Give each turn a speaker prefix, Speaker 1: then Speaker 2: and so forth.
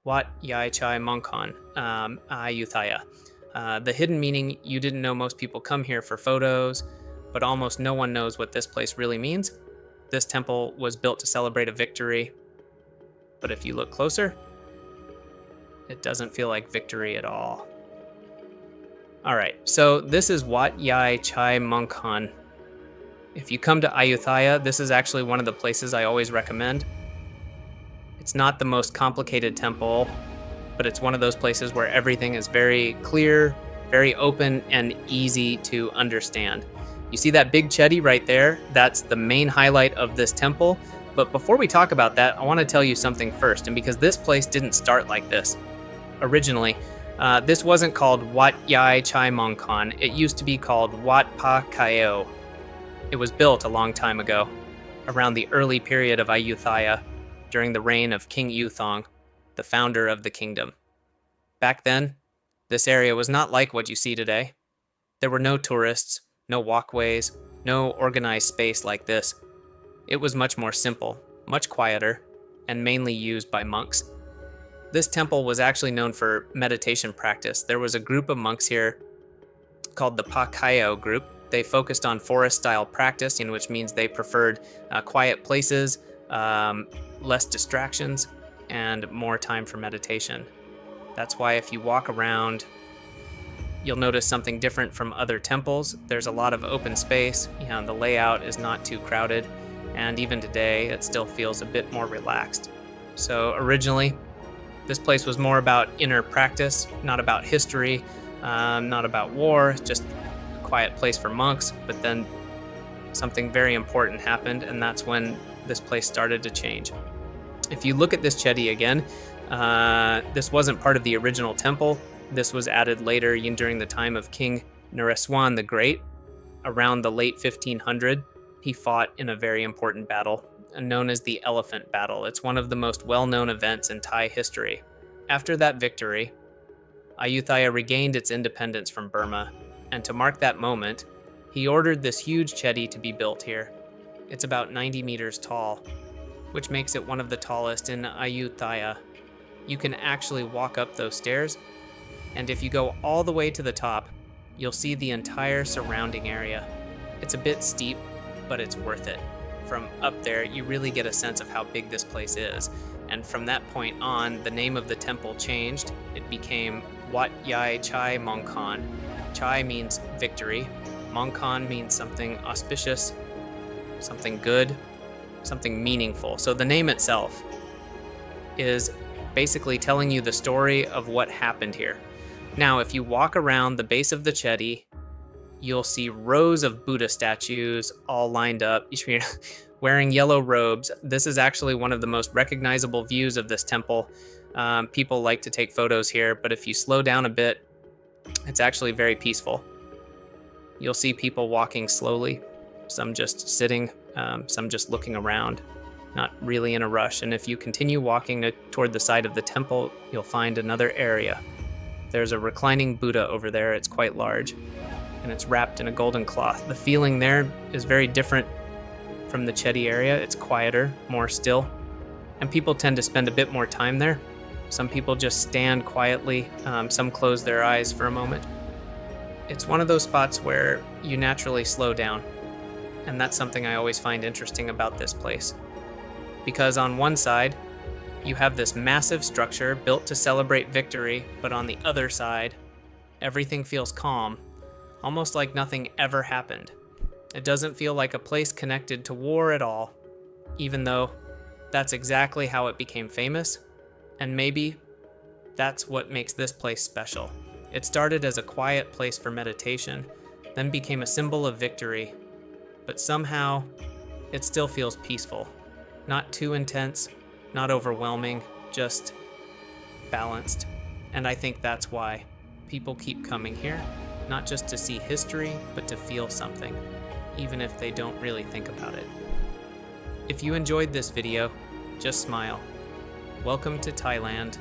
Speaker 1: Wat Yai Chai Mongkhon, Ayutthaya. The hidden meaning: you didn't know most people come here for photos, but almost no one knows what this place really means. This temple was built to celebrate a victory, but if you look closer, it doesn't feel like victory at all. All right, so this is Wat Yai Chai Mongkhon. If you come to Ayutthaya, this is actually one of the places I always recommend. It's not the most complicated temple, but it's one of those places where everything is very clear, very open, and easy to understand. You see that big chedi right there? That's the main highlight of this temple. But before we talk about that, I want to tell you something first. And because this place didn't start like this originally, this wasn't called Wat Yai Chai Mongkhon. It used to be called Wat Pa Kaeo. It was built a long time ago, around the early period of Ayutthaya, during the reign of King Yuthong, the founder of the kingdom. Back then, this area was not like what you see today. There were no tourists, no walkways, no organized space like this. It was much more simple, much quieter, and mainly used by monks. This temple was actually known for meditation practice. There was a group of monks here called the Pa Kaeo group. They focused on forest-style practice, which means they preferred quiet places, less distractions, and more time for meditation. That's why if you walk around, you'll notice something different from other temples. There's a lot of open space. The layout is not too crowded, and even today, it still feels a bit more relaxed. So originally, this place was more about inner practice, not about history, not about war, just a quiet place for monks. But then something very important happened, and that's when this place started to change. If you look at this chedi again, this wasn't part of the original temple. This was added later during the time of King Naresuan the Great. Around the late 1500s, he fought in a very important battle, known as the Elephant Battle. It's one of the most well-known events in Thai history. After that victory, Ayutthaya regained its independence from Burma, and to mark that moment, he ordered this huge chedi to be built here. It's about 90 meters tall, which makes it one of the tallest in Ayutthaya. You can actually walk up those stairs, and if you go all the way to the top, you'll see the entire surrounding area. It's a bit steep, but it's worth it. From up there, you really get a sense of how big this place is. And from that point on, the name of the temple changed. It became Wat Yai Chai Mongkhon. Chai means victory. Mongkhon means something auspicious, something good, something meaningful. So the name itself is basically telling you the story of what happened here. Now, if you walk around the base of the chedi, you'll see rows of Buddha statues all lined up, wearing yellow robes. This is actually one of the most recognizable views of this temple. People like to take photos here, but if you slow down a bit, it's actually very peaceful. You'll see people walking slowly, some just sitting, some just looking around, not really in a rush. And if you continue walking toward the side of the temple, you'll find another area. There's a reclining Buddha over there. It's quite large, and it's wrapped in a golden cloth. The feeling there is very different from the chedi area. It's quieter, more still, and people tend to spend a bit more time there. Some people just stand quietly. Some close their eyes for a moment. It's one of those spots where you naturally slow down, and that's something I always find interesting about this place. Because on one side, you have this massive structure built to celebrate victory, but on the other side, everything feels calm, almost like nothing ever happened. It doesn't feel like a place connected to war at all, even though that's exactly how it became famous, and maybe that's what makes this place special. It started as a quiet place for meditation, then became a symbol of victory, but somehow it still feels peaceful. Not too intense, not overwhelming, just balanced. And I think that's why people keep coming here, not just to see history, but to feel something, even if they don't really think about it. If you enjoyed this video, just smile. Welcome to Thailand.